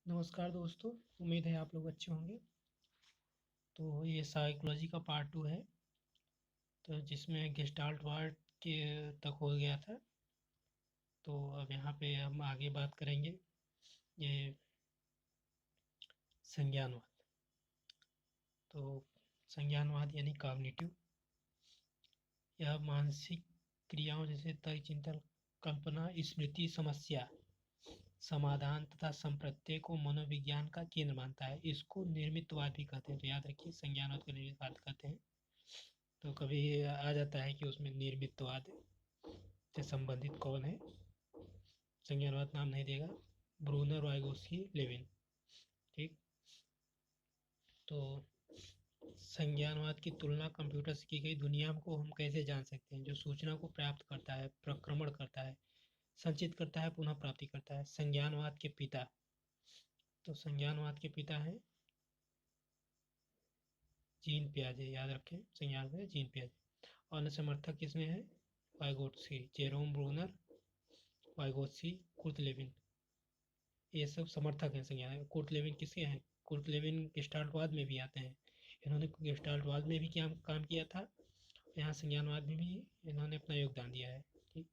नमस्कार दोस्तों, उम्मीद है आप लोग अच्छे होंगे। तो ये साइकोलॉजी का पार्ट 2 है, तो जिसमें गेस्टाल्ट वार्ड के तक हो गया था। तो अब यहाँ पे हम आगे बात करेंगे ये संज्ञानवाद। तो संज्ञानवाद यानी कॉग्निटिव, यह मानसिक क्रियाओं जैसे तर्क, चिंतन, कल्पना, स्मृति, समस्या समाधान तथा संप्रत्यय को मनोविज्ञान का केंद्र मानता है। इसको निर्मितवाद भी कहते हैं। तो याद रखिए, संज्ञानवाद को निर्मितवाद कहते हैं। तो कभी आ जाता है कि उसमें निर्मितवाद से संबंधित कौन है, संज्ञानवाद नाम नहीं देगा, ब्रूनर, वाइगोत्स्की, लेविन। ठीक। तो संज्ञानवाद की तुलना कंप्यूटर से की गई दुनिया को हम कैसे जान सकते हैं, जो सूचना को प्राप्त करता है, प्रक्रमण करता है, संचित करता है, पुनः प्राप्ति करता है। संज्ञानवाद के पिता, तो संज्ञानवाद के पिता हैं जीन पियाजे। याद रखें, संज्ञानवाद जीन पियाजे। और समर्थक किसमें है? Vygotsky, Jerome Bruner, Vygotsky, Kurt Lewin, ये सब समर्थक हैं संज्ञान। कुर्ट लेविन किसके हैं? कुर्ट लेविन गेस्टाल्टवाद में भी आते हैं। इन्होंने गेस्टाल्टवाद में भी क्या काम किया था, यहाँ संज्ञानवाद में भी इन्होंने अपना योगदान दिया है। ठीक।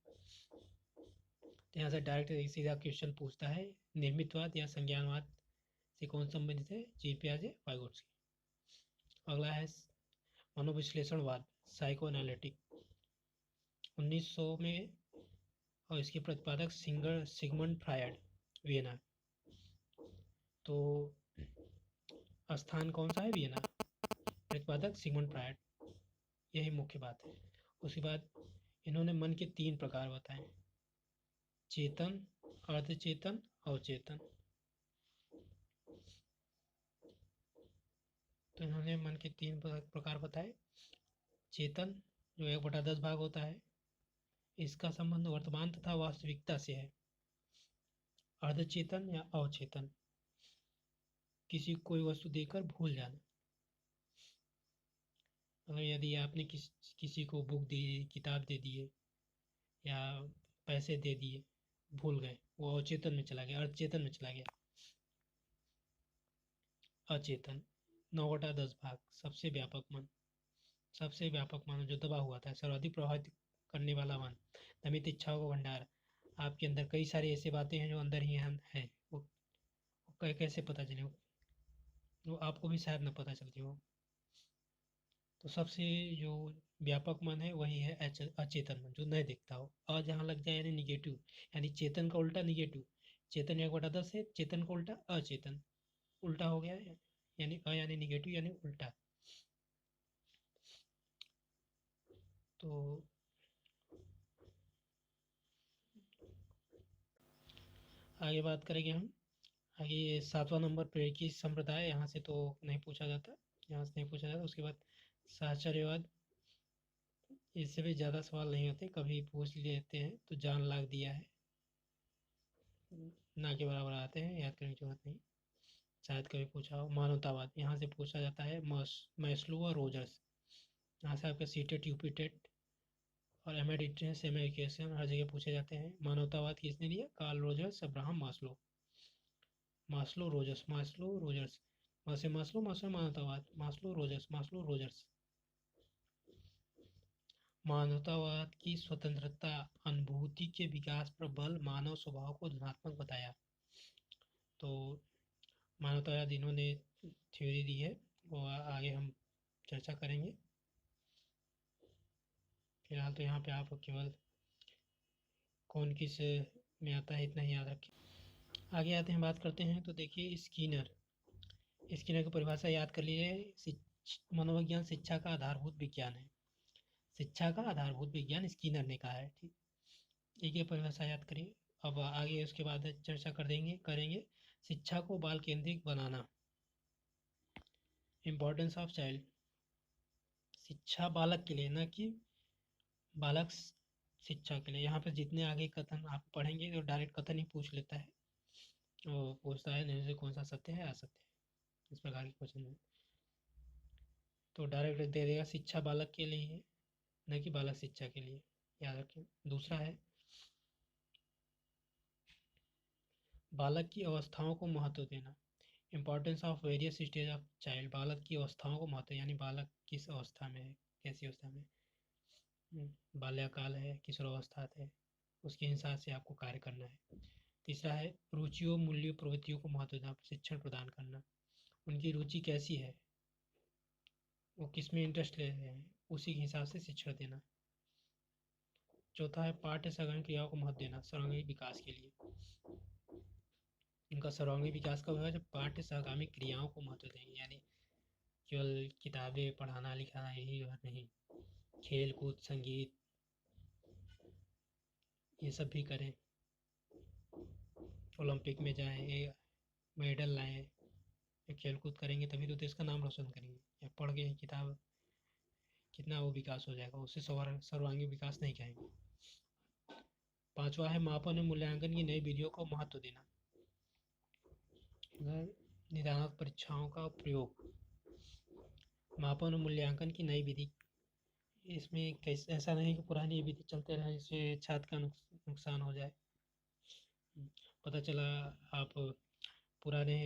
तो यहाँ से डायरेक्ट सीधा क्वेश्चन पूछता है, निर्मितवाद या संज्ञानवाद से कौन संबंधित है? जीन पियाजे, वाइगोत्स्की। अगला है मनोविश्लेषणवाद, साइको एनालिटिक, 1900 में, और इसके प्रतिपादक सिगमंड फ्रायड, वियना। तो स्थान कौन सा है? वियना। प्रतिपादक सिगमंड फ्रायड, यही मुख्य बात है। उसके बाद इन्होंने मन के 3 प्रकार बताए: चेतन, अर्धचेतन, अवचेतन। तो इन्होंने मन के 3 प्रकार बताए। चेतन जो 1/10 भाग होता है, इसका संबंध वर्तमान तथा वास्तविकता से है। अर्धचेतन या अवचेतन, किसी कोई वस्तु देकर भूल जाना। अगर यदि आपने किसी को बुक दी, किताब दे दिए या पैसे दे दिए, भूल गए, वो अवचेतन में चला गया, अर्धचेतन में चला गया। अचेतन 9/10 भाग, सबसे व्यापक मन, सबसे व्यापक मन जो दबा हुआ था, सर्वाधिक प्रभावित करने वाला मन, दमित इच्छाओं का भंडार। आपके अंदर कई सारी ऐसी बातें हैं जो अंदर ही है, वो कैसे पता चले? वो आपको भी शायद न पता चलती हो। तो सबसे जो व्यापक मन है वही है अचेतन मन, जो नहीं दिखता हो। अ जहाँ लग जाए यानी निगेटिव, यानी चेतन का उल्टा निगेटिव। चेतन 1/10 है, चेतन का उल्टा अचेतन, उल्टा हो गया है, यानी अ यानी निगेटिव यानी उल्टा। तो आगे बात करेंगे हम। आगे 7वां नंबर प्रेरकी संप्रदाय, यहाँ से तो नहीं पूछा जाता, यहाँ से नहीं पूछा जाता। उसके बाद साहचर्यवाद, इससे भी ज़्यादा सवाल नहीं होते, कभी पूछ लेते हैं तो जान लाग दिया है, ना के बराबर आते हैं, याद करने की जरूरत नहीं, शायद कभी पूछा हो। मानवतावाद, यहाँ से पूछा जाता है मैस्लो और रोजर्स, यहाँ से आपका सीटेट, यूपीटेट और एमेडिटेंस, एमेरिकेशन हर जगह पूछे जाते हैं। मानवतावाद किसने दिया? Carl Rogers, Abraham Maslow. Maslow Rogers, Maslow Rogers, Maslow Maslow मानवतावाद, मास्लो रोजर्स, मास्लो रोजर्स। मानवतावाद की स्वतंत्रता, अनुभूति के विकास पर बल, मानव स्वभाव को धनात्मक बताया। तो मानवतावाद इन्होंने थ्योरी दी है, वो आगे हम चर्चा करेंगे। फिलहाल तो यहाँ पे आप केवल कौन किस में आता है इतना ही याद रखें। आगे आते हैं, बात करते हैं। तो देखिए, स्किनर, स्किनर की परिभाषा याद कर लीजिए। मनोविज्ञान शिक्षा का आधारभूत विज्ञान है, शिक्षा का आधारभूत विज्ञान स्किनर ने कहा है। ठीक, एक ये परिभाषा याद करिए। अब आगे उसके बाद चर्चा करेंगे शिक्षा को बाल केंद्रित बनाना, इम्पोर्टेंस ऑफ चाइल्ड। शिक्षा बालक के लिए, न कि बालक शिक्षा के लिए। यहाँ पर जितने आगे कथन आप पढ़ेंगे तो डायरेक्ट कथन ही पूछ लेता है, वो पूछता है नहीं से कौन सा सत्य है, असत्य है, इस प्रकार के क्वेश्चन में। तो डायरेक्ट दे देगा शिक्षा बालक के लिए है, न कि बालक शिक्षा के लिए, याद रखें। दूसरा है बालक की अवस्थाओं को महत्व देना, importance of various stage of child, बालक की अवस्थाओं को महत्व, यानी बालक किस अवस्था में है, कैसी अवस्था में, बाल्यकाल है, किशोरावस्था है, उसके हिसाब से आपको कार्य करना है। तीसरा है रुचियों, मूल्यों, प्रवृत्तियों को महत्व देना, शिक्षण प्रदान करना, उनकी रुचि कैसी है, वो किस में इंटरेस्ट ले रहे हैं, उसी के हिसाब से शिक्षण देना। चौथा है पाठ्य सर्वांगीण क्रियाओं को महत्व देना, सर्वांगीण विकास के लिए, उनका सर्वांगीण विकास कब होगा, जब पाठ्य सर्वांगीण क्रियाओं को महत्व देंगे, यानी केवल किताबें पढ़ाना लिखाना यही नहीं, खेल कूद, संगीत, ये सब भी करें, ओलंपिक में जाएं, मेडल लाएं, खेल कूद करेंगे तभी तो देश का नाम रोशन करेंगे, या पढ़ के किताब कितना वो विकास हो जाएगा, उससे सर्वांगीण विकास नहीं कहेंगे। पांचवा है मापन और मूल्यांकन की नई विधियों को महत्व देना, निदानात्मक परीक्षाओं का प्रयोग, मापन और मूल्यांकन की नई विधि, इसमें कैसे ऐसा नहीं कि पुरानी विधि चलते रहे जिससे छात्र का नुकसान हो जाए। पता चला आप पुराने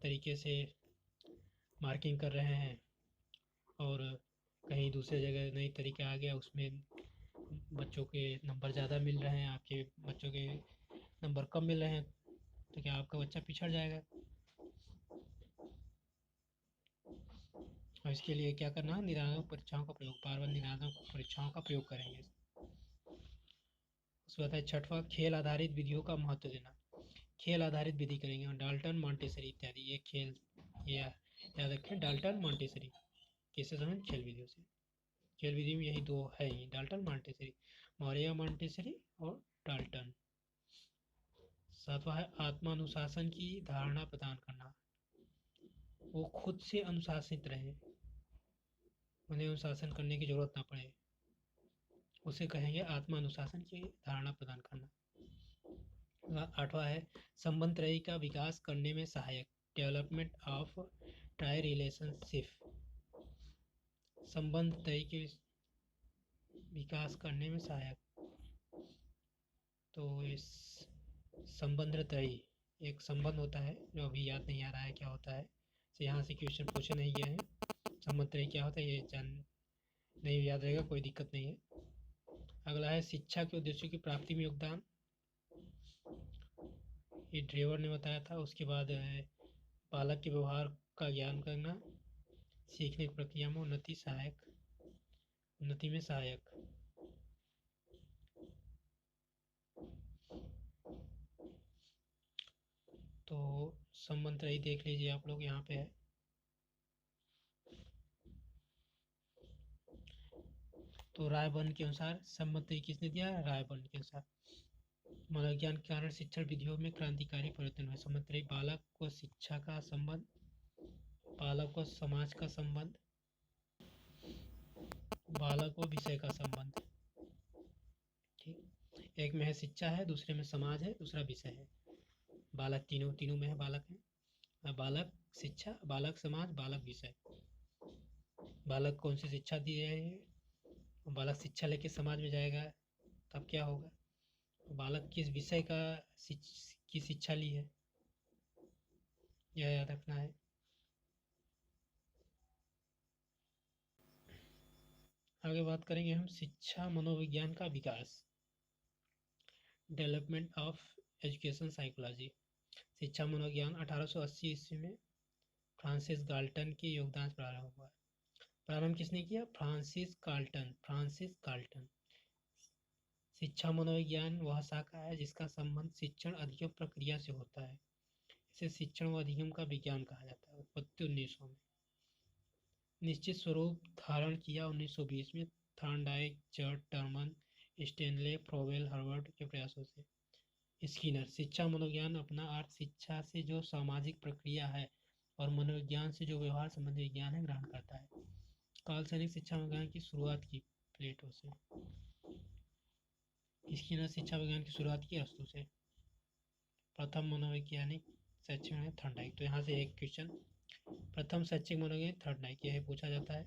तरीके से मार्किंग कर रहे हैं और कहीं दूसरे जगह नई तरीका आ गया, उसमें बच्चों के नंबर ज़्यादा मिल रहे हैं, आपके बच्चों के नंबर कम मिल रहे हैं, तो क्या आपका बच्चा पिछड़ जाएगा। और इसके लिए क्या करना है, निदानात्मक परीक्षाओं का प्रयोग, बार बार निदानात्मक परीक्षाओं का प्रयोग करेंगे। उसके बाद है छठवां खेल आधारित विधियों का महत्व देना, खेल आधारित विधि करेंगे, और डाल्टन मॉन्टेसरी इत्यादि, ये खेल ये याद रखें, डाल्टन मॉन्टेसरी किससे समझ, खेल विधियों से। खेल विधि में यही दो है ही, डाल्टन मॉन्टेसरी, मौर्य मॉन्टेसरी और डाल्टन। सातवां है आत्मानुशासन की धारणा प्रदान करना, वो खुद से अनुशासित रहे, उन्हें अनुशासन करने की जरूरत ना पड़े, उसे कहेंगे आत्मानुशासन की धारणा प्रदान करना। आठवां है संबंध त्रयी का विकास करने में सहायक, डेवलपमेंट ऑफ ट्राई रिलेशनशिप, संबंध त्रयी के विकास करने में सहायक। तो इस संबंध त्रयी एक संबंध होता है जो अभी याद नहीं आ रहा है क्या होता है, तो यहाँ से क्वेश्चन पूछे नहीं गए हैं, संबंध त्रयी क्या होता है ये जान नहीं याद रहेगा, कोई दिक्कत नहीं है। अगला है शिक्षा के उद्देश्यों की प्राप्ति में योगदान, ये ड्रेवर ने बताया था। उसके बाद है बालक के व्यवहार का ज्ञान करना, सीखने की प्रक्रिया में उन्नति में सहायक। तो संबंध त्रयी देख लीजिए आप लोग, यहाँ पे है। तो रायबर्न के अनुसार संबंध त्रयी किसने दिया, रायबर्न के अनुसार मनोविज्ञान के कारण शिक्षण विधियों में क्रांतिकारी परिवर्तन हुए। संबंध त्रयी बालक को शिक्षा का संबंध, बालक को समाज का संबंध, बालक को विषय का संबंध, ठीक, एक में है शिक्षा है, दूसरे में समाज है, दूसरा विषय है, बालक तीनों में है, बालक है, बालक शिक्षा, बालक समाज, बालक विषय। बालक कौन सी शिक्षा दी रही है, बालक शिक्षा लेके समाज में जाएगा तब क्या होगा, बालक किस विषय की शिक्षा ली है, यह याद रखना है। आगे बात करेंगे हम शिक्षा मनोविज्ञान का विकास, डेवलपमेंट ऑफ एजुकेशन साइकोलॉजी। शिक्षा मनोविज्ञान 1880 ईस्वी में फ्रांसिस गाल्टन के योगदान से प्रारंभ हुआ। प्रारंभ किसने किया, फ्रांसिस गाल्टन। शिक्षा मनोविज्ञान वह शाखा है जिसका संबंध शिक्षण अधिगम प्रक्रिया से होता है, इसे शिक्षण व अधिगम का विज्ञान कहा जाता है। उत्पत्ति 1900 में, निश्चित स्वरूप धारण किया 1920 में Thorndike, jot, Terman, Stanley, फ्रोवेल, Herbert के प्रयासों से। स्किनर, शिक्षा मनोविज्ञान अपना अर्थ शिक्षा से जो सामाजिक प्रक्रिया है और मनोविज्ञान से जो व्यवहार संबंधी विज्ञान है ग्रहण करता है। काल सैनिक शिक्षा विज्ञान की शुरुआत की प्लेटो से, स्किनर शिक्षा विज्ञान की शुरुआत की अरस्तू से। प्रथम मनोवैज्ञानिक शैक्षिक थॉर्नडाइक, तो यहाँ से एक क्वेश्चन, प्रथम शैक्षिक मनोवैज्ञानिक थॉर्नडाइक, यह पूछा जाता है,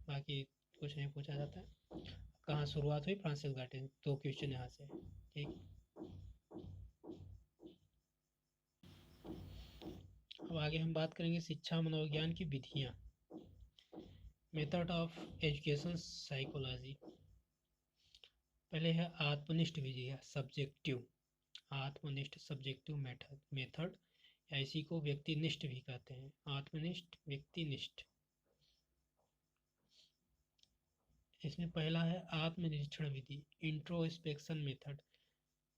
बाकी कुछ नहीं पूछा जाता है। कहाँ शुरुआत हुई, फ्रांसिस गाल्टन, दो क्वेश्चन यहाँ से, ठीक। अब आगे हम बात करेंगे शिक्षा मनोविज्ञान की विधियाँ। Method of education psychology. पहले है आत्मनिष्ठ विधि है, सब्जेक्टिव। आत्मनिष्ठ सब्जेक्टिव मेथड या इसी को व्यक्तिनिष्ठ भी कहते हैं। आत्मनिष्ठ, व्यक्तिनिष्ठ। इसमें पहला है आत्मनिरीक्षण विधि, इंट्रोस्पेक्शन मेथड।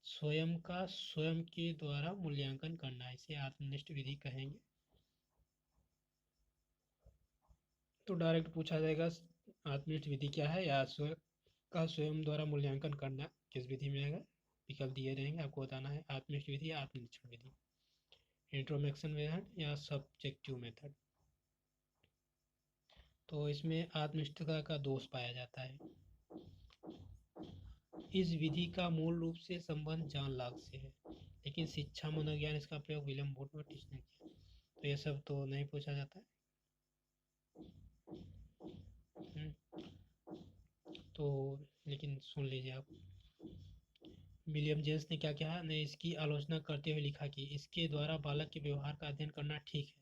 स्वयं का स्वयं के द्वारा मूल्यांकन करना, इसे आत्मनिष्ठ विधि कहेंगे। तो डायरेक्ट पूछा जाएगा आत्मनिष्ठ विधि क्या है या स्वयं का स्वयं द्वारा मूल्यांकन करना किस विधि में आएगा। विकल्प दिए रहेंगे, आपको बताना है आत्मनिष्ठ विधि या आत्मनिरीक्षण विधि, इंट्रोस्पेक्शन मेथड या सब्जेक्टिव मेथड। तो इसमें आत्मनिष्ठता का दोष पाया जाता है। इस विधि का मूल रूप से संबंध जॉन लॉक से है, लेकिन शिक्षा मनोविज्ञान इसका प्रयोग विलियम वुडवर्थ ने किया। तो ये सब तो नहीं पूछा जाता है। तो लेकिन सुन लीजिए आप, विलियम जेम्स ने क्या किया, ने इसकी आलोचना करते हुए लिखा कि इसके द्वारा बालक के व्यवहार का अध्ययन करना ठीक है,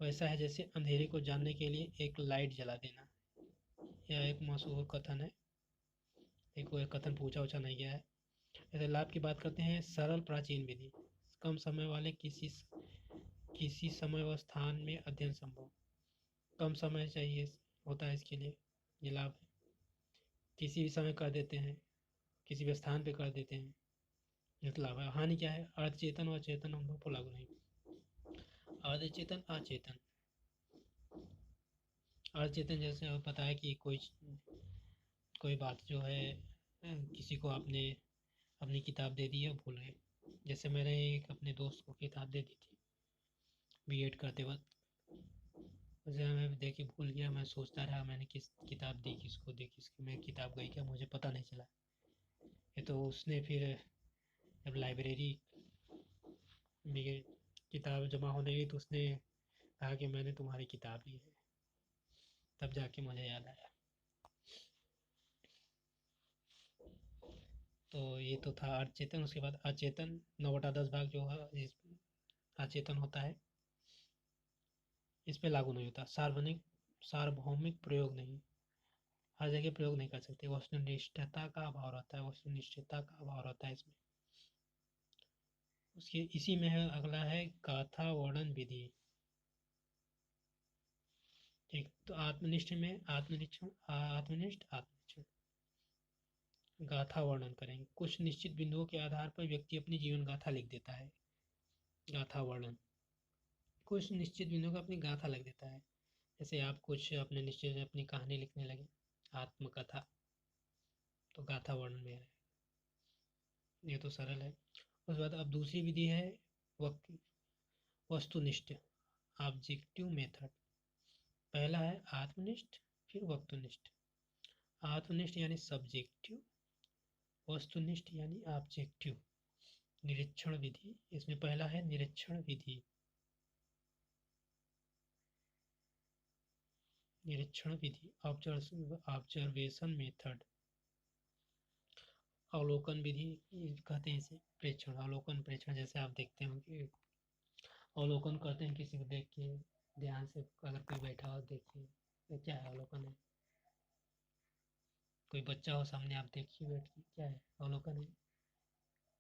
वैसा है जैसे अंधेरे को जानने के लिए एक लाइट जला देना। यह एक मशहूर कथन है, एक कोई कथन पूछा उछा नहीं गया है। ऐसे लाभ की बात करते हैं, सरल प्राचीन विधि, कम समय वाले किसी समय व स्थान में अध्ययन संभव। कम समय चाहिए होता है इसके लिए, ये लाभ है। किसी भी समय कर देते हैं, किसी भी स्थान पे कर देते हैं, ये लाभ है। हानि क्या है, अर्धचेतन व चेतन अनुभव को लागू नहीं। अर्धचेतन अचेतन, अर्धचेतन जैसे पता है कि कोई बात जो है किसी को आपने अपनी किताब दे दी है, भूल गए। जैसे मैंने एक अपने दोस्त को किताब दे दी थी बीएड करते वक्त, उसे मैं देख के भूल गया। मैं सोचता रहा मैंने किस किताब दी, किसको दी, किसकी मैं किताब गई क्या, मुझे पता नहीं चला। ये तो उसने फिर जब लाइब्रेरी में किताब जमा होने गई तो उसने कहा कि मैंने तुम्हारी किताब ली है, तब जाके मुझे याद आया। तो ये तो था अचेतन। उसके बाद अचेतन 9/10 भाग जो है अचेतन होता है, इस पे लागू नहीं होता। सार्वभौमिक प्रयोग नहीं, हर जगह प्रयोग नहीं कर सकते। वस्तुनिष्ठता का अभाव रहता है, वस्तुनिष्ठता का अभाव रहता है इसमें। उसके इसी में है, अगला है गाथा वर्णन विधि। ठीक, तो आत्मनिष्ठ में आत्मनिष्ठ गाथा वर्णन करेंगे। कुछ निश्चित बिंदुओं के आधार पर व्यक्ति अपनी जीवन गाथा लिख देता है। गाथा वर्णन, कुछ निश्चित बिंदुओं का अपनी गाथा लिख देता है। जैसे आप कुछ अपने निश्चित अपनी कहानी लिखने लगे, आत्मकथा, तो गाथा वर्णन में है। ये तो सरल है। उसके बाद अब दूसरी विधि है वस्तुनिष्ठ, ऑब्जेक्टिव मेथड। पहला है आत्मनिष्ठ, फिर वस्तुनिष्ठ। आत्मनिष्ठ यानी सब्जेक्टिव, वस्तुनिष्ठ यानी ऑब्जेक्टिव। निरीक्षण विधि, इसमें पहला है निरीक्षण विधि। निरीक्षण विधि, ऑब्जर्वेशन मेथड। अवलोकन विधि कहते हैं इसे, प्रेक्षण, अवलोकन प्रेक्षण। जैसे आप देखते हो कि अवलोकन करते हैं किसी को देख के ध्यान से, अगर कोई बैठा हो देखिए, ये क्या है, अवलोकन है। कोई बच्चा हो सामने, आप देखिए बैठ के, क्या है, अवलोकन है।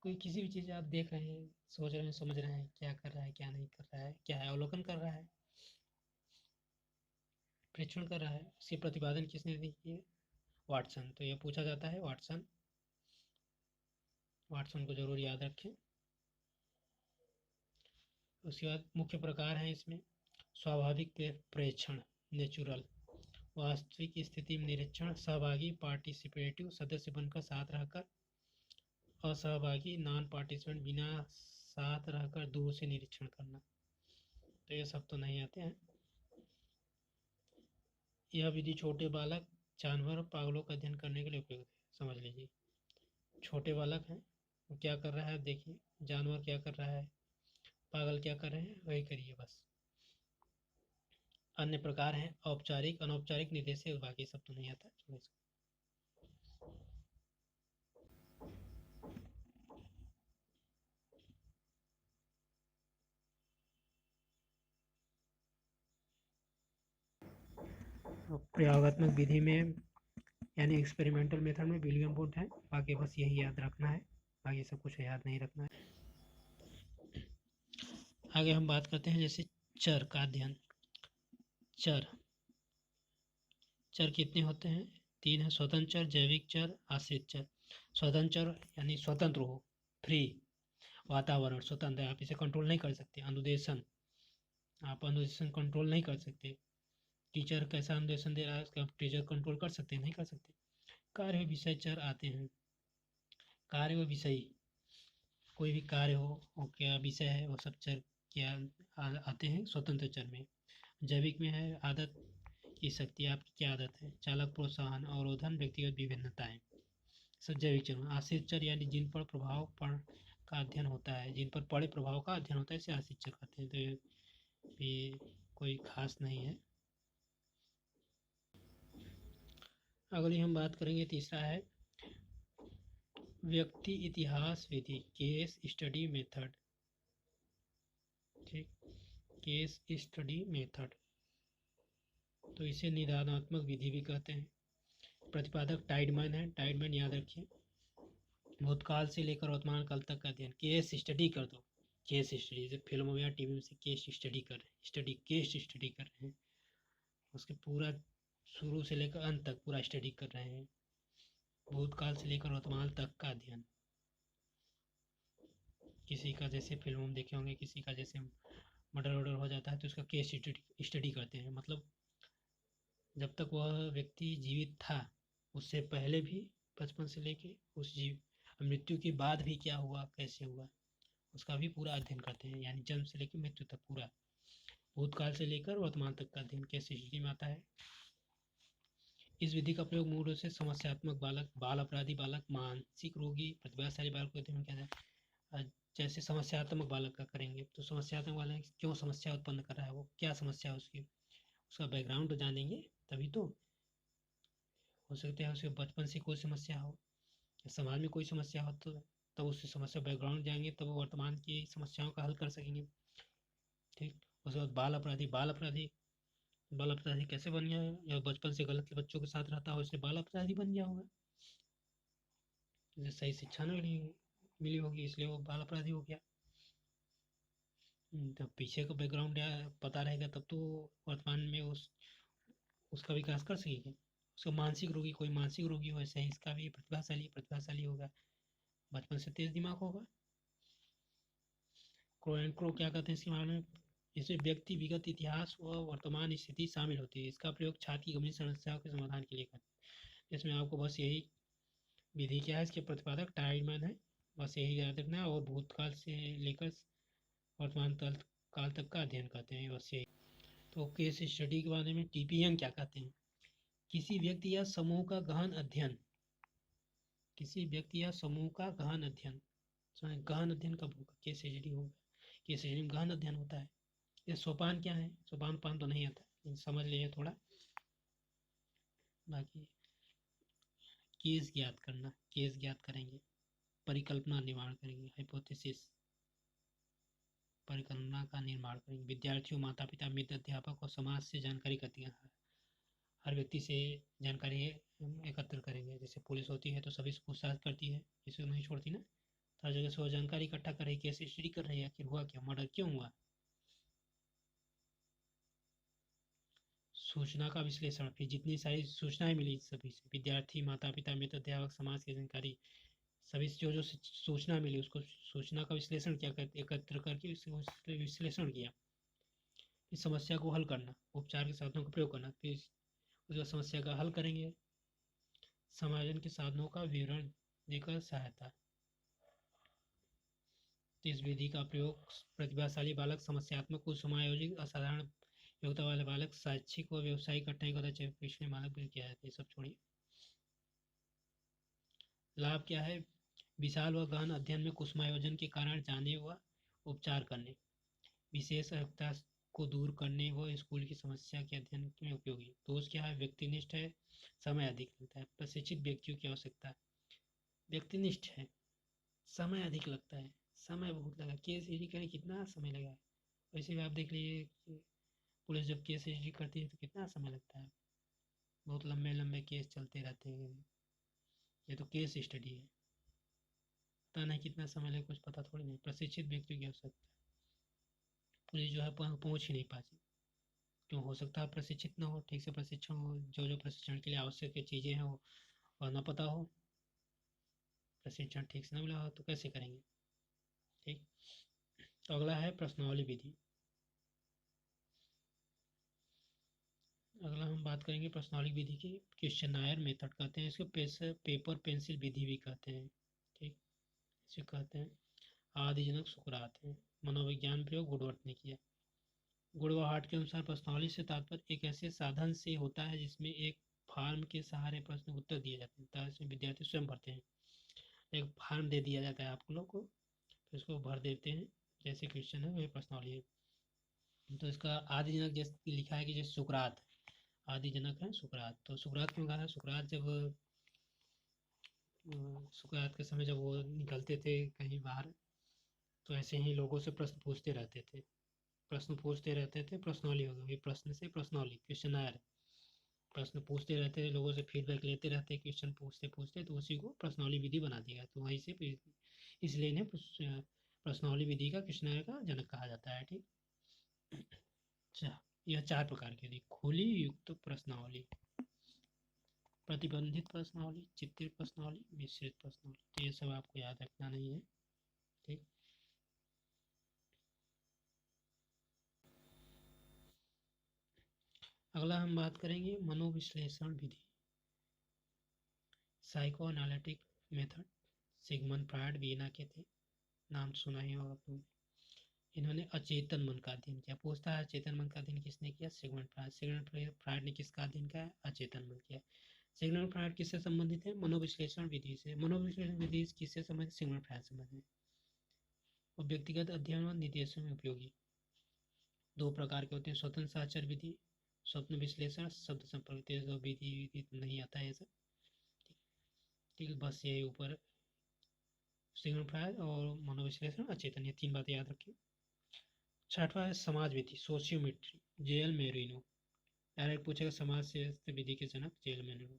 कोई किसी भी चीज़ आप देख रहे हैं, सोच रहे हैं, समझ रहे हैं, क्या कर रहा है क्या नहीं कर रहा है, क्या है, अवलोकन कर रहा है, प्रेक्षण कर रहा है। इसके प्रतिपादन किसने दिए, वाटसन। तो ये पूछा जाता है वाटसन, वाटसन को जरूर याद रखें। उसके बाद मुख्य प्रकार हैं इसमें, स्वाभाविक प्रेक्षण, नेचुरल, वास्तविक स्थिति में निरीक्षण, सहभागी पार्टिसिपेटिव, सदस्य बनकर साथ रहकर, असहभागी नॉन पार्टिसिपेंट, बिना साथ रहकर दूर से निरीक्षण करना। तो ये सब तो नहीं आते हैं। यह विधि छोटे बालक, जानवर, पागलों का अध्ययन करने के लिए उपयुक्त है। समझ लीजिए, छोटे बालक हैं, वो क्या कर रहा है देखिए, जानवर क्या कर रहा है, पागल क्या कर रहे हैं, वही करिए बस। अन्य प्रकार हैं औपचारिक, अनौपचारिक, निर्देशित, बाकी सब तो नहीं आता। छोड़ो इसको। प्रयोगात्मक विधि में यानी एक्सपेरिमेंटल मेथड में विलियम वुड है। बाकी बस यही याद रखना है, बाकी सब कुछ याद नहीं रखना है। आगे हम बात करते हैं जैसे चर का अध्ययन। चर कितने होते हैं? 3 है। स्वतंत्र चर, जैविक चर, आश्रित चर। स्वतंत्र चर यानी स्वतंत्र हो, फ्री, वातावरण स्वतंत्र है, आप इसे कंट्रोल नहीं कर सकते। अनुदेशन, आप अनुदेशन कंट्रोल नहीं कर सकते। टीचर कैसा अनुदेशन दे रहा है उसका टीचर कंट्रोल कर सकते हैं? नहीं कर सकते। कार्य विषय चर आते हैं। कार्य व विषय, कोई भी कार्य हो क्या विषय है, वो सब चर क्या आते हैं स्वतंत्र चर में। जैविक में है आदत की शक्ति, आपकी क्या आदत है। चालक, प्रोत्साहन, अवरोधन, व्यक्तिगत विभिन्नताएं, सब जैविक चर। आश्रित चर यानी जिन पर प्रभाव का अध्ययन होता है, जिन पर पड़े प्रभाव का अध्ययन होता है, इसे आश्रित चर कहते हैं। तो ये कोई खास नहीं है। अगली हम बात करेंगे, तीसरा है व्यक्ति इतिहास विधि, केस स्टडी मेथड। ठीक, केस स्टडी मेथड, तो इसे निदानात्मक विधि भी कहते हैं। प्रतिपादक टाइडमैन है। टाइडमैन याद रखिए, भूतकाल से लेकर वर्तमान काल तक का अध्ययन। केस स्टडी कर दो, केस स्टडी, जैसे फिल्मों में या टीवी में से केस स्टडी कर रहे हैं, केस स्टडी कर रहे हैं, उसके पूरा शुरू से लेकर अंत तक पूरा स्टडी कर रहे हैं। भूतकाल से लेकर वर्तमान तक का अध्ययन। किसी का जैसे फिल्मों में देखे होंगे, किसी का जैसे मर्डर वर्डर हो जाता है तो उसका केस स्टडी करते हैं। मतलब जब तक वह व्यक्ति जीवित था, उससे पहले भी, बचपन से लेके उस मृत्यु के बाद भी क्या हुआ, कैसे हुआ, उसका भी पूरा अध्ययन करते हैं। यानी जन्म से लेकर मृत्यु तक पूरा, भूतकाल से लेकर वर्तमान तक का अध्ययन केस स्टडी में आता है। इस विधि का प्रयोग मूल रूप से समस्यात्मक बालक, बाल अपराधी बालक, मानसिक रोगी, प्रतिभाशाली बालक को अध्ययन किया जाए। जैसे समस्यात्मक बालक का करेंगे तो समस्यात्मक बालक क्यों समस्या उत्पन्न कर रहा है, वो क्या समस्या है उसकी, उसका बैकग्राउंड तो जानेंगे तभी तो। हो सकता है उसे बचपन से कोई समस्या हो, समाज में कोई समस्या हो, तो तब उससे समस्या बैकग्राउंड जाएंगे तब वो वर्तमान की समस्याओं का हल कर सकेंगे। ठीक, उसके बाद बाल अपराधी कैसे बन गया है, या बचपन से गलत बच्चों के साथ रहता हो इसलिए बाल अपराधी बन गया होगा, सही शिक्षा नहीं मिली होगी इसलिए वो बाल अपराधी हो गया। तब पीछे का बैकग्राउंड पता रहेगा तब तो वर्तमान में उसका विकास कर सकेगा। उसका मानसिक रोगी, कोई मानसिक रोगी हो, ऐसे ही इसका भी प्रतिभाशाली होगा, बचपन से तेज दिमाग होगा। क्रो एंड क्रो क्या कहते हैं इसके बारे में? इसमें व्यक्ति विगत इतिहास व वर्तमान स्थिति शामिल होती है। इसका प्रयोग छात्र की गंभीर समस्याओं के समाधान के लिए करते हैं। इसमें आपको बस यही विधि क्या है, इसके प्रतिपादक टाइडमैन है, बस यही याद रखना है। और भूतकाल से लेकर वर्तमान काल तक का अध्ययन करते हैं, बस यही। तो केस स्टडी के बारे में टीपीएम क्या कहते हैं? किसी व्यक्ति या समूह का गहन अध्ययन, किसी व्यक्ति या समूह का गहन अध्ययन। गहन अध्ययन कब होगा? केस स्टडी होगा, केस स्टडी में गहन अध्ययन होता है। ये सोपान क्या है? सोपान पान तो नहीं आता, समझ लीजिए थोड़ा। बाकी केस ज्ञात करना, केस ज्ञात करेंगे, परिकल्पना निर्माण करेंगे, हाइपोथेसिस, परिकल्पना का निर्माण करेंगे। विद्यार्थियों, माता पिता, मित्र, अध्यापक और समाज से जानकारी इकट्ठी, हर व्यक्ति से जानकारी एकत्र करेंगे। जैसे पुलिस होती है तो सभी से पूछताछ करती है, किसी को नहीं छोड़ती ना, हर जगह से वो जानकारी इकट्ठा कर रही, केस स्टडी कर रही है, आखिर हुआ क्या, मर्डर क्यों हुआ। सूचना का विश्लेषण, फिर जितनी सारी सूचनाएं मिली सभी से, विद्यार्थी, माता पिता, मित्र, अध्यापक, समाज की जानकारी, सभी से जो सूचना मिली उसको सूचना का विश्लेषण क्या करते, एकत्र करके विश्लेषण किया। इस समस्या को हल करना, उपचार के साधनों का प्रयोग करना, फिर उसका समस्या का हल करेंगे। समायोजन के साधनों का विवरण देकर सहायता। इस विधि का प्रयोग प्रतिभाशाली बालक, समस्यात्मक को समायोजित, असाधारण योग्यता वाले बालक, शैक्षिक व व्यावसायिक कठिनाई का पिछले बालक भी किया जाता है। सब छोड़िए। लाभ क्या है? विशाल व गहन अध्ययन में कुसुमायोजन के कारण जाने व उपचार करने, विशेष अयोग्यता को दूर करने व स्कूल की समस्या के अध्ययन में उपयोगी। दोष क्या है? व्यक्तिनिष्ठ है, समय अधिक लगता है, प्रशिक्षित व्यक्तियों की आवश्यकता। व्यक्तिनिष्ठ है, समय अधिक लगता है, समय बहुत लगा, केस स्टडी करने कितना समय लगा है। वैसे भी आप देख लीजिए पुलिस जब केस स्टडी करती है तो कितना समय लगता है, बहुत लंबे लंबे केस चलते रहते हैं। ये तो केस स्टडी है, पता नहीं कितना समय लगे, कुछ पता थोड़ी नहीं। प्रशिक्षित व्यक्ति की आवश्यकता, पुलिस जो है पहुंच ही नहीं पाती। क्यों? हो सकता है प्रशिक्षित ना हो, ठीक से प्रशिक्षण हो, जो जो प्रशिक्षण के लिए आवश्यक चीज़ें हैं वो ना पता हो, प्रशिक्षण ठीक से ना मिला हो तो कैसे करेंगे। ठीक, तो अगला है प्रश्नावली विधि। अगला हम बात करेंगे प्रश्नावली विधि की। क्वेश्चनायर मेथड कहते हैं इसको, पेपर पेंसिल विधि भी कहते हैं। ठीक, इसे कहते हैं आदिजनक सुकरात है। मनोविज्ञान प्रयोग वुडवर्थ ने किया। गुडवाहाट के अनुसार प्रश्नावली से तात्पर्य एक ऐसे साधन से होता है जिसमें एक फॉर्म के सहारे प्रश्न के उत्तर दिए जाते हैं, इसमें विद्यार्थी स्वयं भरते हैं। एक फॉर्म दे दिया जाता है आप लोग को, फिर उसको भर देते हैं, जैसे क्वेश्चन है वही प्रश्नावली है। तो इसका आदि जनक जैसे लिखा है कि जैसे सुकरात, आदि जनक है सुकरात। तो सुकरात क्यों कहा है? सुकरात जब सुकरात के समय जब वो निकलते थे कहीं बाहर, तो ऐसे ही लोगों से प्रश्न पूछते रहते थे, प्रश्नावली हो गई, प्रश्न से प्रश्नावली, क्वेश्चनायर। प्रश्न पूछते रहते थे, लोगों से फीडबैक लेते रहते, क्वेश्चन पूछते पूछते, तो उसी को प्रश्नावली विधि बना दिया। तो वहीं से इसलिए इन्हें प्रश्नावली विधि का क्वेश्चनायर का जनक कहा जाता है। ठीक, अच्छा, यह 4 प्रकार की थी। खुली युक्त प्रश्नावली, प्रतिबंधित प्रश्नावली, चित्रित प्रश्नावली, मिश्रित प्रश्नावली। तो ये सब आपको याद रखना नहीं है। ठीक, अगला हम बात करेंगे मनोविश्लेषण विधि, psychoanalytic method. Sigmund Freud Vienna के थे, नाम सुना ही होगा आपने। इन्होंने अचेतन मन का अध्ययन किया। पूछता है अचेतन मन का अध्ययन किसने किया? Sigmund Freud. सिगमंड फ्रायड ने किसका अध्ययन किया? अचेतन मन किया। सिगमंड फ्रायड किससे संबंधित है? मनोविश्लेषण विधि से। मनोविश्लेषण विधि किससे संबंधित? सिगमंड फ्रायड से संबंधित। और व्यक्तिगत अध्ययन व निर्देशन में उपयोगी। 2 प्रकार के होते हैं, स्वतंत्र साक्षर विधि, स्वप्न विश्लेषण, शब्द संपर्क। विधि तो नहीं आता है सब। ठीक, बस ये ऊपर सिगमंड फ्रायड और मनोविश्लेषण, अचेतन, ये 3 बातें याद रखिए। 6वां है समाज विधि, सोशियोमेट्री, जेएल मेरिनो। डायरेक्ट पूछेगा समाज शास्त्र विधि के जनक जेएल मेरिनो।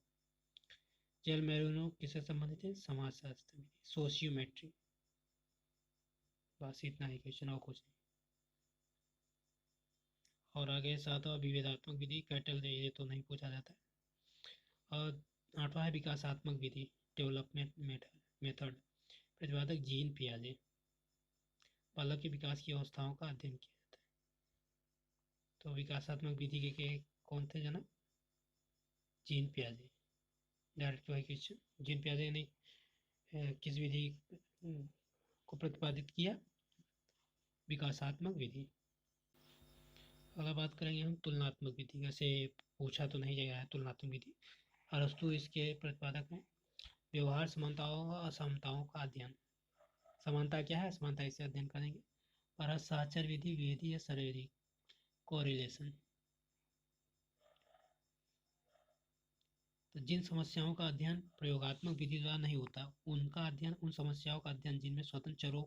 जेएल मेरिनो किससे संबंधित है? समाज शास्त्र विधि, सोशियोमेट्री। बस इतना ही क्वेश्चन, और कुछ नहीं। और आगे 7वां विभेदात्मक विधि, कैटल, ये तो नहीं पूछा जाता है। और 8वां है विकासात्मक विधि, डेवलपमेंट मेथड। प्रतिपादक जीन पियाजे। बालक के विकास की अवस्थाओं का अध्ययन किया जाता है। तो विकासात्मक विधि के कौन थे जनक? जीन पियाजे। डायरेक्ट वही क्वेश्चन, जीन पियाजे ने किस विधि को प्रतिपादित किया? विकासात्मक विधि। अगला बात करेंगे हम तुलनात्मक विधि। वैसे पूछा तो नहीं गया है तुलनात्मक विधि। अरस्तु इसके प्रतिपादक हैं। व्यवहार समानताओं व असमानताओं का अध्ययन। समानता क्या है, असमानता इसे अध्ययन करेंगे। परस्पर विधि, विधि या शारीरिक कोरिलेशन। तो जिन समस्याओं का अध्ययन प्रयोगात्मक विधि द्वारा नहीं होता, उनका अध्ययन, उन समस्याओं का अध्ययन जिनमें स्वतंत्र चरों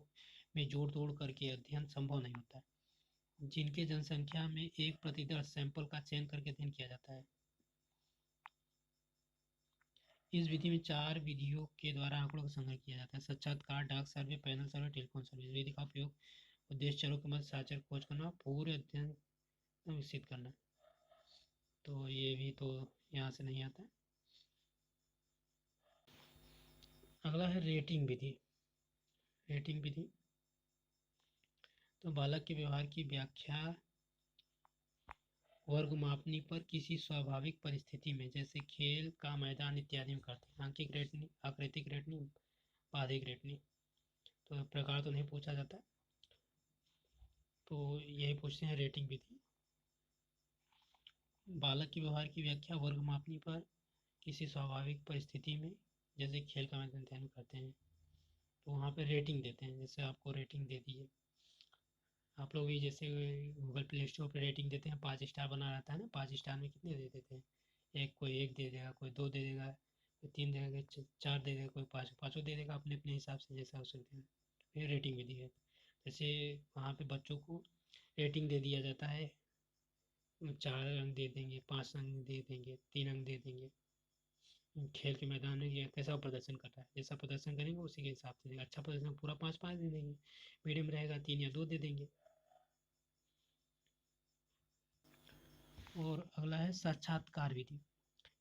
में जोड़ तोड़ करके अध्ययन संभव नहीं होता, जिनके जनसंख्या में 1% सैंपल का चयन करके अध्ययन किया जाता है। इस विधि में 4 विधियों के द्वारा आंकड़ों का संग्रह किया जाता है। साक्षात्कार, डाक सर्वे, पैनल सर्वे, टेलीफोन सर्वे। इस विधि का उपयोग उद्देश्य चरों के मध्य साक्षर खोज करना, पूरे अध्ययन विकसित करना। तो ये भी तो यहाँ से नहीं आता। अगला है रेटिंग विधि। रेटिंग विधि तो बालक के व्यवहार की व्याख्या वर्ग मापनी पर किसी स्वाभाविक परिस्थिति में, जैसे खेल का मैदान इत्यादि में करते हैं। आंकिक रेटनी, आकृतिक रेटनी, बाधिक रेटनी। तो प्रकार तो नहीं पूछा जाता, तो यही पूछते हैं रेटिंग विधि। बालक के व्यवहार की व्याख्या वर्ग मापनी पर किसी स्वाभाविक परिस्थिति में, जैसे खेल का मैदान इत्यादि में करते हैं, तो वहाँ पे रेटिंग देते हैं। जैसे आपको रेटिंग दे दी है, आप लोग भी जैसे गूगल प्ले स्टोर पर रेटिंग देते हैं, 5 स्टार बना रहता है ना, 5 स्टार में कितने दे देते हैं? कोई 1 दे देगा, कोई 2 दे देगा, कोई 3 दे देगा, 4 दे देगा, कोई 5 पाँचों दे देगा, अपने अपने हिसाब से जैसा हो सकते हैं। ये रेटिंग विधि है। जैसे वहाँ पे बच्चों को रेटिंग दे दिया जाता है 4 अंक दे देंगे, 5 अंक दे देंगे, 3 अंक दे देंगे। खेल के मैदान में ये कैसा प्रदर्शन कर रहा है, जैसा प्रदर्शन करेंगे उसी के हिसाब से देंगे। अच्छा प्रदर्शन पूरा 5 दे देंगे, मीडियम रहेगा 3 या 2 दे देंगे। और अगला है साक्षात्कार विधि।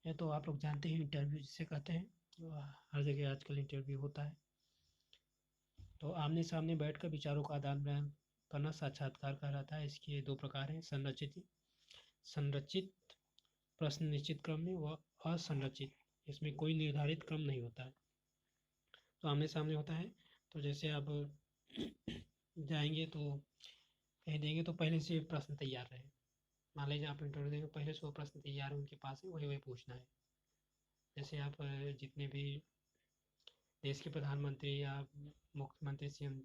ये तो आप लोग जानते हैं, इंटरव्यू जिसे कहते हैं, हर जगह आजकल इंटरव्यू होता है। तो आमने सामने बैठकर विचारों का आदान प्रदान करना साक्षात्कार कहलाता है। इसके 2 प्रकार हैं, संरचित प्रश्न निश्चित क्रम में व असंरचित, इसमें कोई निर्धारित क्रम नहीं होता है। तो आमने सामने होता है, तो जैसे आप जाएंगे तो कहीं देंगे तो पहले से प्रश्न तैयार रहे। मान लीजिए आप इंटरव्यू देंगे, पहले से वो प्रश्न तैयार है उनके पास है, वही वही पूछना है। जैसे आप जितने भी देश के प्रधानमंत्री या मुख्यमंत्री सीएम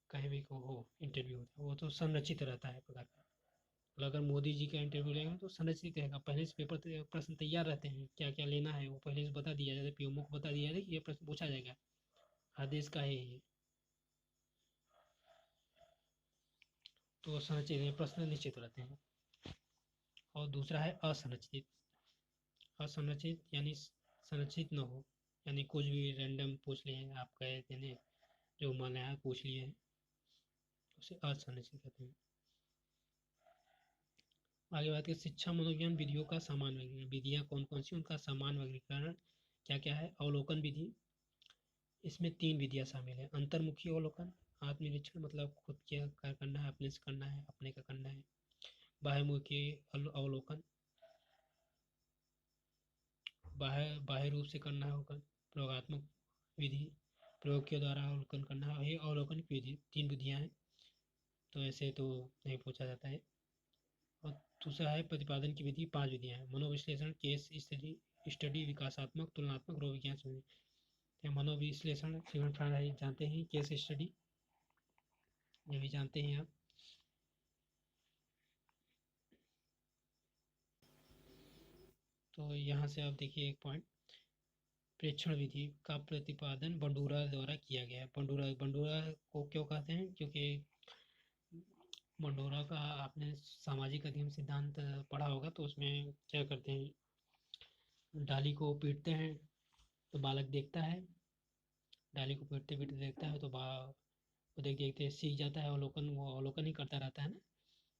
कहीं भी को हो इंटरव्यू होता है, वो तो संरचित रहता है प्रकार का। और अगर मोदी जी का इंटरव्यू लेंगे तो संरचित रहेगा, पहले से पेपर प्रश्न तैयार रहते हैं, क्या क्या लेना है वो पहले से बता दिया जाता है, पीएमओ को बता दिया जाता है कि ये प्रश्न पूछा जाएगा, हर देश का है ये। तो संरचित प्रश्न निश्चित रहते हैं। और दूसरा है असंरचित। असंरचित यानी संरचित न हो, यानी कुछ भी रैंडम पूछ लिए आप कहे देने, जो मन आया पूछ लिए हैं, उसे असंरचित कहते हैं। आगे बात करें शिक्षा मनोविज्ञान विधियों का समान वर्गीकरण। विधियाँ कौन कौन सी, उनका समान वर्गीकरण क्या क्या है। अवलोकन विधि, इसमें 3 विधियाँ शामिल है। अंतर्मुखी अवलोकन, आत्मनिरीक्षण मतलब खुद क्या करना है, अपने से करना है, अपने का करना है। बाह्यमुखी अवलोकन, बाह्य रूप से करना है। प्रयोगात्मक विधि, प्रयोग के द्वारा अवलोकन करना है। ये अवलोकन की विधि 3 विधियाँ हैं, तो ऐसे तो नहीं पूछा जाता है। और दूसरा है प्रतिपादन की विधि, 5 विधियाँ हैं। मनोविश्लेषण, केस स्टडी, विकासात्मक, तुलनात्मक, रोग विज्ञान समझ। मनोविश्लेषण सिगमंड फ्रॉइड जानते हैं, केस स्टडी ये भी जानते हैं आप। तो यहाँ से आप देखिए एक पॉइंट, प्रेक्षण विधि का प्रतिपादन बंडूरा द्वारा किया गया है। बंडूरा को क्यों कहते हैं, क्योंकि बंडूरा का आपने सामाजिक अधिगम सिद्धांत पढ़ा होगा, तो उसमें क्या करते हैं, डाली को पीटते हैं तो बालक देखता है, डाली को पीटते पीटते देखता है तो वो देख देखते सीख जाता है, अवलोकन, वो अवलोकन ही करता रहता है ना,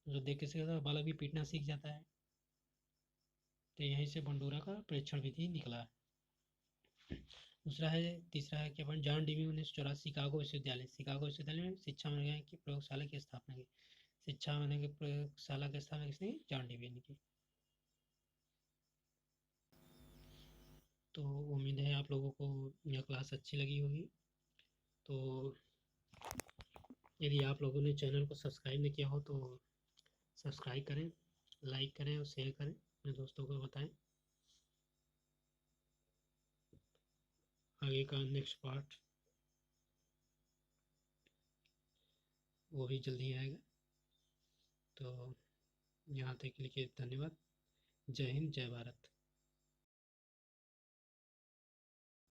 जो देख के सीखता है बालक भी पीटना सीख जाता है। तो यहीं से बंडूरा का प्रेक्षण विधि निकला। दूसरा है, तीसरा है क्या, जॉन डीवी 1984 शिकागो विश्वविद्यालय में शिक्षा मनोविज्ञान की प्रयोगशाला की स्थापना की। शिक्षा मनोविज्ञान की प्रयोगशाला की स्थापना किसने की, जॉन डीवी ने की। तो उम्मीद है आप लोगों को यह क्लास अच्छी लगी होगी। तो यदि आप लोगों ने चैनल को सब्सक्राइब नहीं किया हो तो सब्सक्राइब करें, लाइक करें और शेयर करें, अपने दोस्तों को बताएं। आगे का नेक्स्ट पार्ट वो भी जल्दी आएगा। तो यहाँ तक के लिए धन्यवाद। जय हिंद, जय भारत।